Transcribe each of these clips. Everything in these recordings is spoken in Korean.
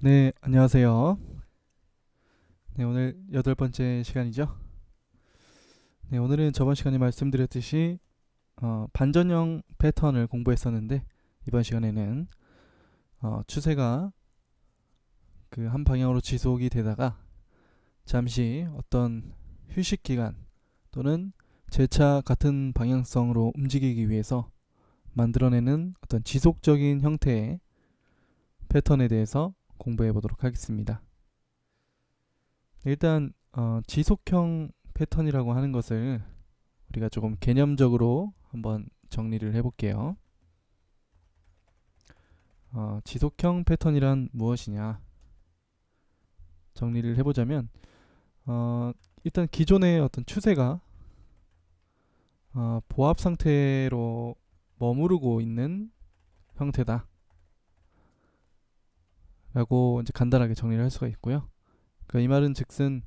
네, 안녕하세요. 네, 오늘 8번째 시간이죠. 네, 오늘은 저번 시간에 말씀드렸듯이 반전형 패턴을 공부했었는데 이번 시간에는 추세가 그 한 방향으로 지속이 되다가 잠시 어떤 휴식 기간 또는 재차 같은 방향성으로 움직이기 위해서 만들어내는 어떤 지속적인 형태의 패턴에 대해서 공부해 보도록 하겠습니다. 일단 지속형 패턴이라고 하는 것을 우리가 조금 개념적으로 한번 정리를 해볼게요. 지속형 패턴이란 무엇이냐 정리를 해보자면 일단 기존의 어떤 추세가 보합 상태로 머무르고 있는 형태다 라고 이제 간단하게 정리를 할 수가 있고요. 그러니까 이 말은 즉슨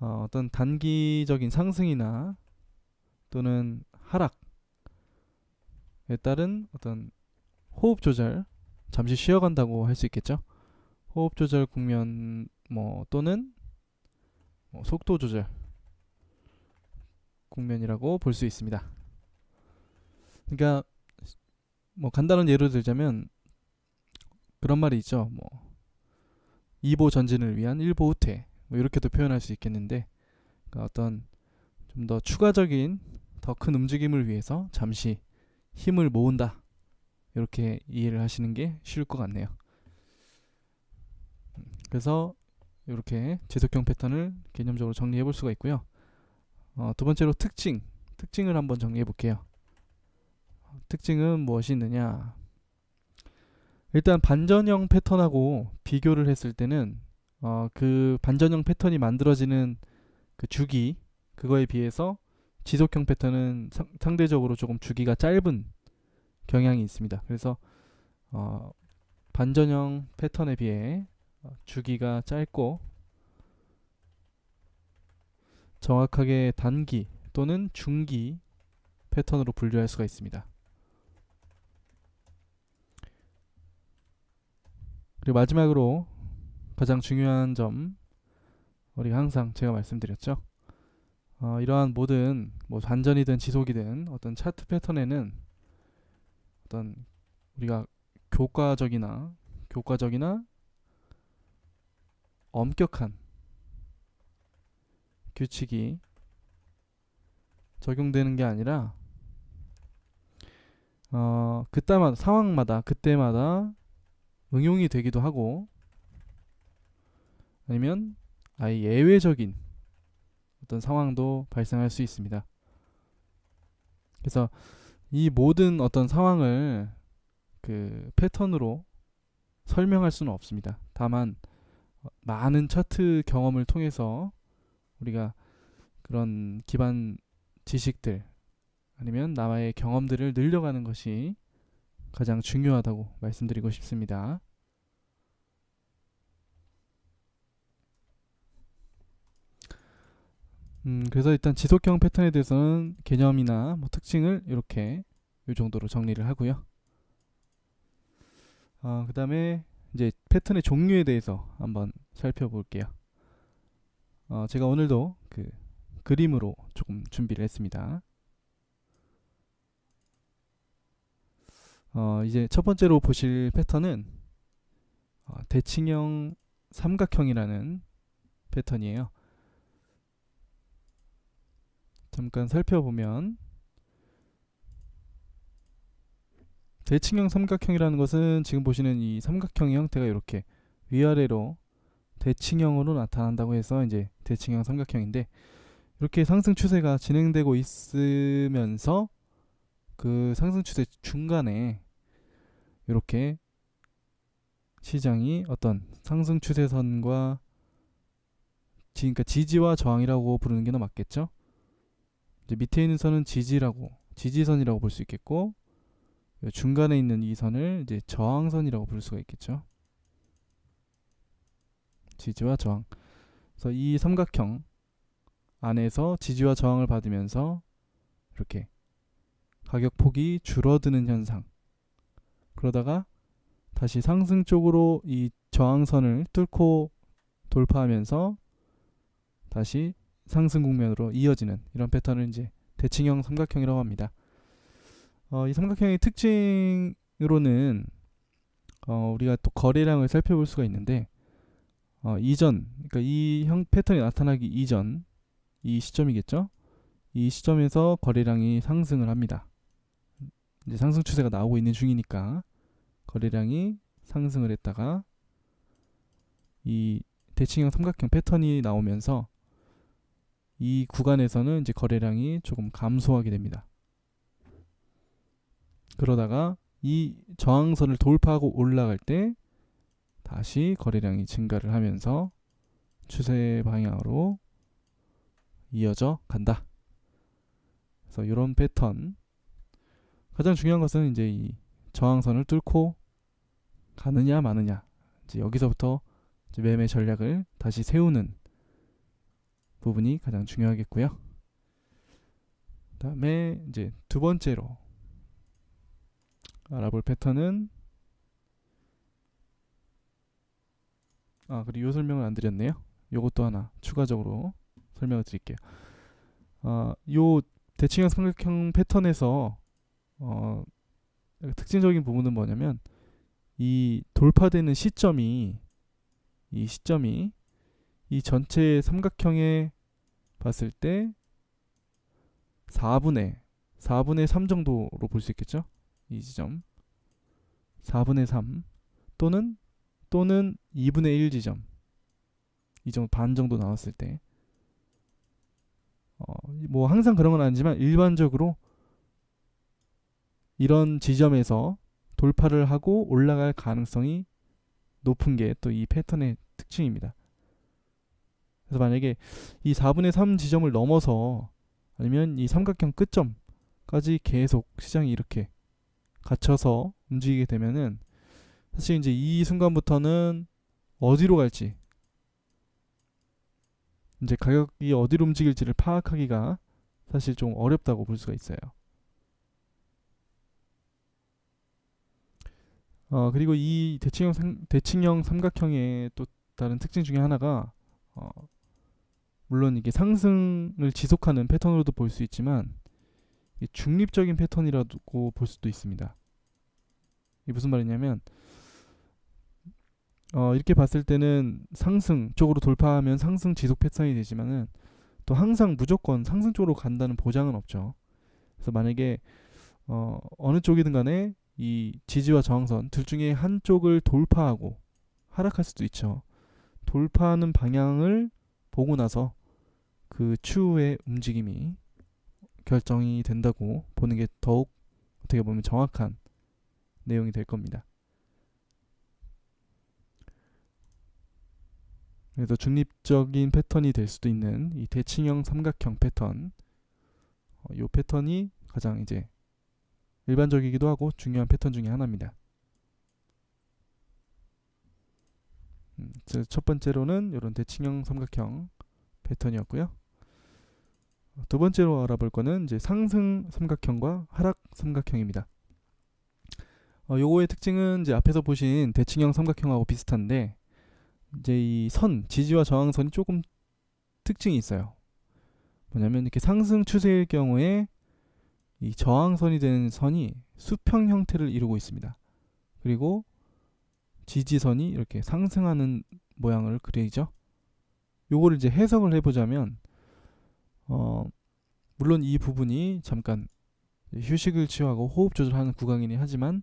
어떤 단기적인 상승이나 또는 하락에 따른 어떤 호흡 조절, 잠시 쉬어간다고 할 수 있겠죠. 호흡 조절 국면 또는 속도 조절 국면이라고 볼 수 있습니다. 그러니까 간단한 예로 들자면 그런 말이 있죠. 2보 전진을 위한 1보 후퇴 이렇게도 표현할 수 있겠는데, 그러니까 어떤 좀 더 추가적인 더 큰 움직임을 위해서 잠시 힘을 모은다, 이렇게 이해를 하시는 게 쉬울 것 같네요. 그래서 이렇게 지속형 패턴을 개념적으로 정리해 볼 수가 있고요. 두 번째로 특징을 한번 정리해 볼게요. 특징은 무엇이 있느냐? 일단 반전형 패턴하고 비교를 했을 때는 그 반전형 패턴이 만들어지는 그 주기, 그거에 비해서 지속형 패턴은 상대적으로 조금 주기가 짧은 경향이 있습니다. 그래서 반전형 패턴에 비해 주기가 짧고 정확하게 단기 또는 중기 패턴으로 분류할 수가 있습니다. 그리고 마지막으로 가장 중요한 점, 우리가 항상 제가 말씀드렸죠. 이러한 모든 반전이든 지속이든 어떤 차트 패턴에는 어떤 우리가 교과적이나 엄격한 규칙이 적용되는 게 아니라 그때마다 상황마다 그때마다 응용이 되기도 하고, 아니면 아예 예외적인 어떤 상황도 발생할 수 있습니다. 그래서 이 모든 어떤 상황을 그 패턴으로 설명할 수는 없습니다. 다만 많은 차트 경험을 통해서 우리가 그런 기반 지식들 아니면 나의 경험들을 늘려가는 것이 가장 중요하다고 말씀드리고 싶습니다. 그래서 일단 지속형 패턴에 대해서는 개념이나 특징을 이렇게 이 정도로 정리를 하고요. 그 다음에 이제 패턴의 종류에 대해서 한번 살펴볼게요. 제가 오늘도 그 그림으로 조금 준비를 했습니다. 이제 첫 번째로 보실 패턴은 대칭형 삼각형이라는 패턴이에요. 잠깐 살펴보면 대칭형 삼각형이라는 것은 지금 보시는 이 삼각형의 형태가 이렇게 위아래로 대칭형으로 나타난다고 해서 이제 대칭형 삼각형인데, 이렇게 상승 추세가 진행되고 있으면서 그 상승 추세 중간에 이렇게 시장이 어떤 상승 추세선과 그러니까 지지와 저항이라고 부르는 게 더 맞겠죠. 이제 밑에 있는 선은 지지선이라고 볼 수 있겠고, 중간에 있는 이 선을 이제 저항선이라고 부를 수가 있겠죠. 지지와 저항. 그래서 이 삼각형 안에서 지지와 저항을 받으면서 이렇게 가격폭이 줄어드는 현상, 그러다가 다시 상승 쪽으로 이 저항선을 뚫고 돌파하면서 다시 상승 국면으로 이어지는 이런 패턴을 이제 대칭형 삼각형이라고 합니다. 이 삼각형의 특징으로는 우리가 또 거래량을 살펴볼 수가 있는데 이전, 그러니까 이 형 패턴이 나타나기 이전 이 시점이겠죠? 이 시점에서 거래량이 상승을 합니다. 이제 상승 추세가 나오고 있는 중이니까 거래량이 상승을 했다가 이 대칭형 삼각형 패턴이 나오면서 이 구간에서는 이제 거래량이 조금 감소하게 됩니다. 그러다가 이 저항선을 돌파하고 올라갈 때 다시 거래량이 증가를 하면서 추세 방향으로 이어져 간다. 그래서 이런 패턴, 가장 중요한 것은 이제 이 저항선을 뚫고 가느냐 마느냐, 이제 여기서부터 이제 매매 전략을 다시 세우는 부분이 가장 중요하겠고요. 그다음에 이제 두 번째로 알아볼 패턴은 그리고 이 설명을 안 드렸네요. 요것도 하나 추가적으로 설명을 드릴게요. 요 대칭형 삼각형 패턴에서 특징적인 부분은 뭐냐면 이 돌파되는 시점이 이 전체 삼각형에 봤을 때 4분의 3 정도로 볼 수 있겠죠? 이 지점 4분의 3 또는 2분의 1 지점, 이 정도 반 정도 나왔을 때 뭐 항상 그런 건 아니지만 일반적으로 이런 지점에서 돌파를 하고 올라갈 가능성이 높은 게 또 이 패턴의 특징입니다. 그래서 만약에 이 4분의 3 지점을 넘어서 아니면 이 삼각형 끝점까지 계속 시장이 이렇게 갇혀서 움직이게 되면은 사실 이제 이 순간부터는 어디로 갈지, 이제 가격이 어디로 움직일지를 파악하기가 사실 좀 어렵다고 볼 수가 있어요. 그리고 이 대칭형 삼각형의 또 다른 특징 중에 하나가 물론 이게 상승을 지속하는 패턴으로도 볼 수 있지만 중립적인 패턴이라고 볼 수도 있습니다. 이게 무슨 말이냐면 이렇게 봤을 때는 상승 쪽으로 돌파하면 상승 지속 패턴이 되지만은 또 항상 무조건 상승 쪽으로 간다는 보장은 없죠. 그래서 만약에 어느 쪽이든 간에 이 지지와 저항선 둘 중에 한쪽을 돌파하고 하락할 수도 있죠. 돌파하는 방향을 보고 나서 그 추후의 움직임이 결정이 된다고 보는 게 더욱 어떻게 보면 정확한 내용이 될 겁니다. 그래서 중립적인 패턴이 될 수도 있는 이 대칭형 삼각형 패턴, 이 패턴이 가장 이제 일반적이기도 하고 중요한 패턴 중에 하나입니다. 첫 번째로는 이런 대칭형 삼각형 패턴이었고요. 두 번째로 알아볼 거는 이제 상승 삼각형과 하락 삼각형입니다. 요거의 특징은 이제 앞에서 보신 대칭형 삼각형하고 비슷한데 이제 이 지지와 저항선이 조금 특징이 있어요. 뭐냐면 이렇게 상승 추세일 경우에 이 저항선이 되는 선이 수평 형태를 이루고 있습니다. 그리고 지지선이 이렇게 상승하는 모양을 그리죠. 요거를 이제 해석을 해보자면 물론 이 부분이 잠깐 휴식을 취하고 호흡 조절하는 구간이긴 하지만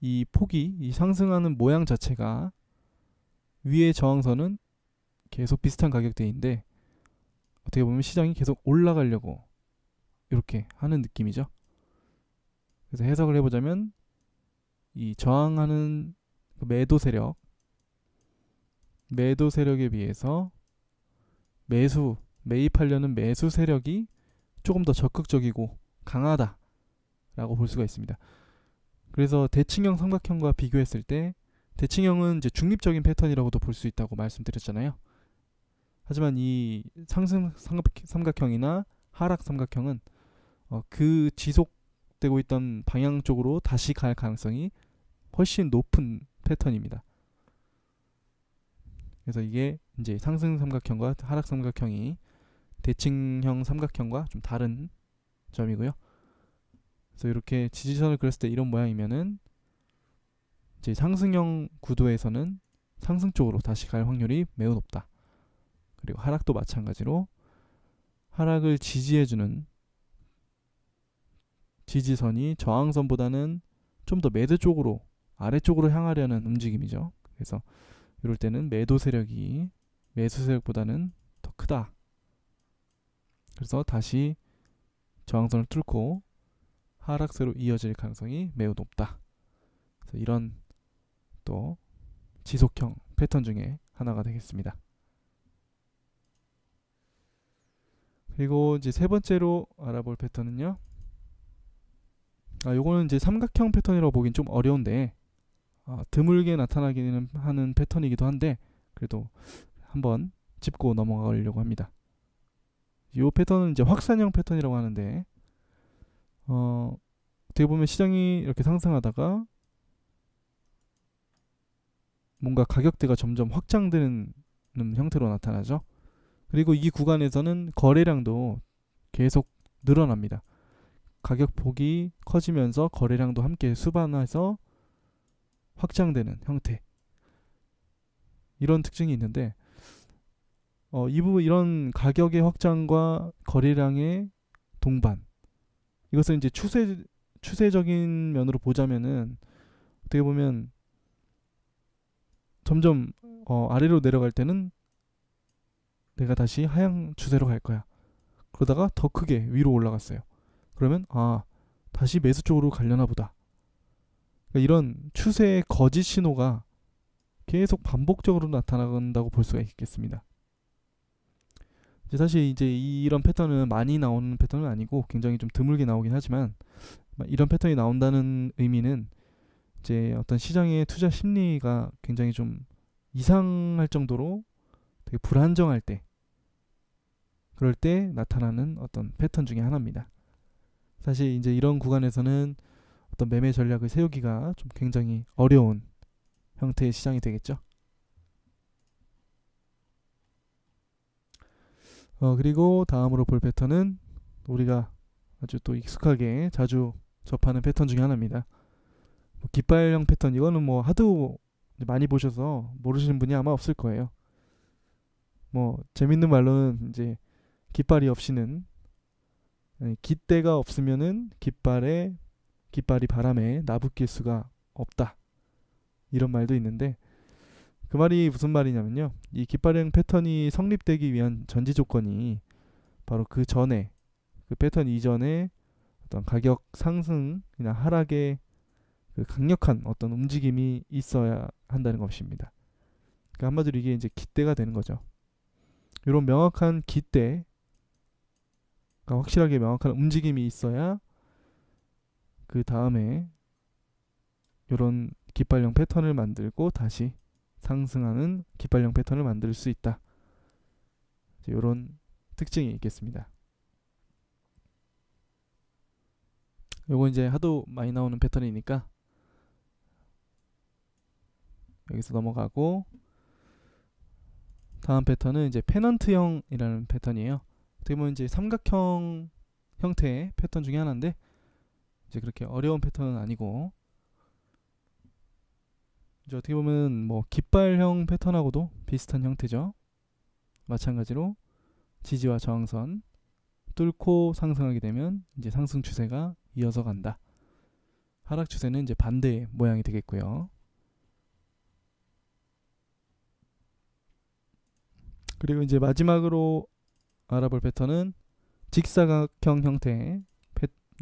이 폭이, 이 상승하는 모양 자체가 위의 저항선은 계속 비슷한 가격대인데 어떻게 보면 시장이 계속 올라가려고 이렇게 하는 느낌이죠. 그래서 해석을 해보자면 이 저항하는 매도 세력에 비해서 매입하려는 매수 세력이 조금 더 적극적이고 강하다라고 볼 수가 있습니다. 그래서 대칭형 삼각형과 비교했을 때 대칭형은 이제 중립적인 패턴이라고도 볼 수 있다고 말씀드렸잖아요. 하지만 이 상승 삼각형이나 하락 삼각형은 그 지속되고 있던 방향 쪽으로 다시 갈 가능성이 훨씬 높은 패턴입니다. 그래서 이게 이제 상승 삼각형과 하락 삼각형이 대칭형 삼각형과 좀 다른 점이고요. 그래서 이렇게 지지선을 그렸을 때 이런 모양이면은 이제 상승형 구도에서는 상승 쪽으로 다시 갈 확률이 매우 높다. 그리고 하락도 마찬가지로 하락을 지지해주는 지지선이 저항선보다는 좀 더 매도 쪽으로 아래쪽으로 향하려는 움직임이죠. 그래서 이럴 때는 매도 세력이 매수 세력보다는 더 크다. 그래서 다시 저항선을 뚫고 하락세로 이어질 가능성이 매우 높다. 그래서 이런 또 지속형 패턴 중에 하나가 되겠습니다. 그리고 이제 세 번째로 알아볼 패턴은요. 요거는 이제 삼각형 패턴이라고 보긴 좀 어려운데 드물게 나타나기는 하는 패턴이기도 한데 그래도 한번 짚고 넘어가려고 합니다. 이 패턴은 이제 확산형 패턴이라고 하는데 어떻게 보면 시장이 이렇게 상승하다가 뭔가 가격대가 점점 확장되는 형태로 나타나죠. 그리고 이 구간에서는 거래량도 계속 늘어납니다. 가격폭이 커지면서 거래량도 함께 수반해서 확장되는 형태. 이런 특징이 있는데 이런 가격의 확장과 거래량의 동반. 이것을 이제 추세적인 면으로 보자면은 어떻게 보면 점점 아래로 내려갈 때는 내가 다시 하향 추세로 갈 거야. 그러다가 더 크게 위로 올라갔어요. 그러면 다시 매수 쪽으로 가려나 보다. 그러니까 이런 추세의 거짓 신호가 계속 반복적으로 나타난다고 볼 수가 있겠습니다. 사실 이제 이런 패턴은 많이 나오는 패턴은 아니고 굉장히 좀 드물게 나오긴 하지만 이런 패턴이 나온다는 의미는 이제 어떤 시장의 투자 심리가 굉장히 좀 이상할 정도로 되게 불안정할 때 그럴 때 나타나는 어떤 패턴 중에 하나입니다. 사실 이제 이런 구간에서는 어떤 매매 전략을 세우기가 좀 굉장히 어려운 형태의 시장이 되겠죠. 그리고 다음으로 볼 패턴은 우리가 아주 또 익숙하게 자주 접하는 패턴 중에 하나입니다. 깃발형 패턴, 이거는 뭐 하도 많이 보셔서 모르시는 분이 아마 없을 거예요. 뭐 재밌는 말로는 이제 깃발이 없이는 깃대가 없으면은 깃발이 바람에 나부낄 수가 없다. 이런 말도 있는데 그 말이 무슨 말이냐면요. 이 깃발형 패턴이 성립되기 위한 전제 조건이 바로 그 전에 그 패턴 이전에 어떤 가격 상승이나 하락의 그 강력한 어떤 움직임이 있어야 한다는 것입니다. 그러니까 한마디로 이게 이제 깃대가 되는 거죠. 이런 명확한 깃대, 확실하게 명확한 움직임이 있어야 그 다음에 이런 깃발형 패턴을 만들고 다시 상승하는 깃발형 패턴을 만들 수 있다. 이런 특징이 있겠습니다. 요거 이제 하도 많이 나오는 패턴이니까 여기서 넘어가고 다음 패턴은 이제 페넌트형이라는 패턴이에요. 어떻게 보면 이제 삼각형 형태의 패턴 중에 하나인데 이제 그렇게 어려운 패턴은 아니고 이제 어떻게 보면 뭐 깃발형 패턴하고도 비슷한 형태죠. 마찬가지로 지지와 저항선 뚫고 상승하게 되면 이제 상승 추세가 이어서 간다. 하락 추세는 이제 반대의 모양이 되겠고요. 그리고 이제 마지막으로 알아볼 패턴은 직사각형 형태의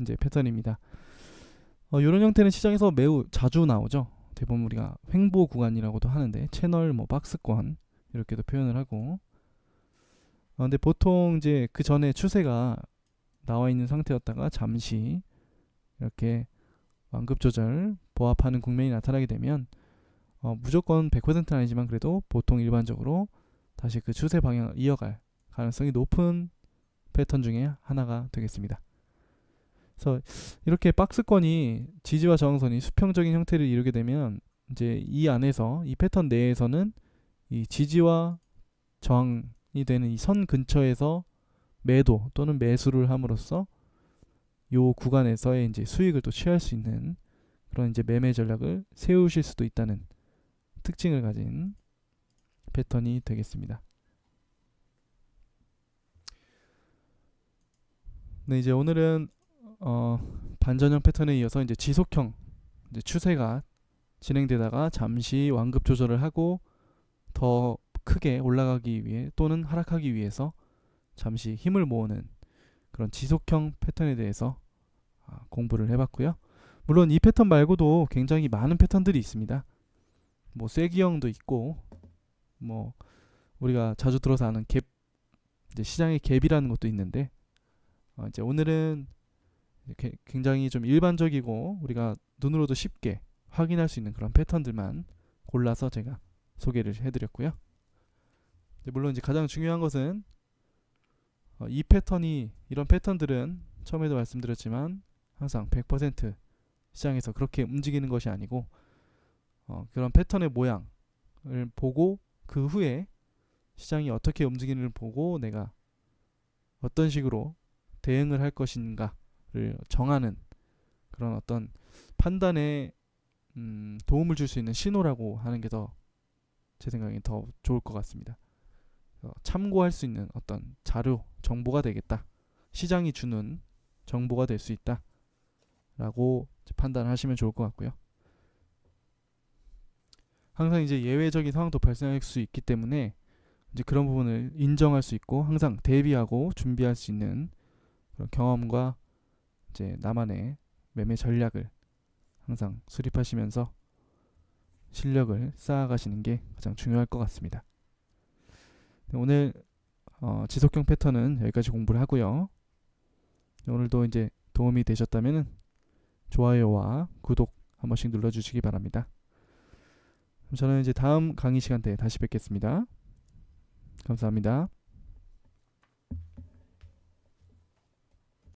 이제 패턴입니다. 이런 형태는 시장에서 매우 자주 나오죠. 대부분 우리가 횡보 구간이라고도 하는데 채널 뭐 박스권 이렇게도 표현을 하고 근데 보통 이제 그 전에 추세가 나와 있는 상태였다가 잠시 이렇게 완급 조절 보합하는 국면이 나타나게 되면 무조건 100%는 아니지만 그래도 보통 일반적으로 다시 그 추세 방향을 이어갈 가능성이 높은 패턴 중에 하나가 되겠습니다. 그래서 이렇게 박스권이 지지와 저항선이 수평적인 형태를 이루게 되면 이제 이 안에서 이 패턴 내에서는 이 지지와 저항이 되는 이 선 근처에서 매도 또는 매수를 함으로써 요 구간에서의 이제 수익을 또 취할 수 있는 그런 이제 매매 전략을 세우실 수도 있다는 특징을 가진 패턴이 되겠습니다. 네, 이제 오늘은 반전형 패턴에 이어서 이제 지속형 이제 추세가 진행되다가 잠시 완급 조절을 하고 더 크게 올라가기 위해 또는 하락하기 위해서 잠시 힘을 모으는 그런 지속형 패턴에 대해서 공부를 해봤고요. 물론 이 패턴 말고도 굉장히 많은 패턴들이 있습니다. 뭐 쐐기형도 있고, 뭐 우리가 자주 들어서 아는 갭, 이제 시장의 갭이라는 것도 있는데, 이제 오늘은 이렇게 굉장히 좀 일반적이고 우리가 눈으로도 쉽게 확인할 수 있는 그런 패턴들만 골라서 제가 소개를 해드렸고요. 물론 이제 가장 중요한 것은 이 패턴이 이런 패턴들은 처음에도 말씀드렸지만 항상 100% 시장에서 그렇게 움직이는 것이 아니고 그런 패턴의 모양을 보고 그 후에 시장이 어떻게 움직이는를 보고 내가 어떤 식으로 대응을 할 것인가를 정하는 그런 어떤 판단에 도움을 줄 수 있는 신호라고 하는 게 더 제 생각엔 더 좋을 것 같습니다. 참고할 수 있는 어떤 자료, 정보가 되겠다. 시장이 주는 정보가 될 수 있다. 라고 판단하시면 좋을 것 같고요. 항상 이제 예외적인 상황도 발생할 수 있기 때문에 이제 그런 부분을 인정할 수 있고 항상 대비하고 준비할 수 있는 그런 경험과 이제 나만의 매매 전략을 항상 수립하시면서 실력을 쌓아가시는 게 가장 중요할 것 같습니다. 오늘 지속형 패턴은 여기까지 공부를 하고요. 오늘도 이제 도움이 되셨다면 좋아요와 구독 한 번씩 눌러주시기 바랍니다. 그럼 저는 이제 다음 강의 시간대에 다시 뵙겠습니다. 감사합니다.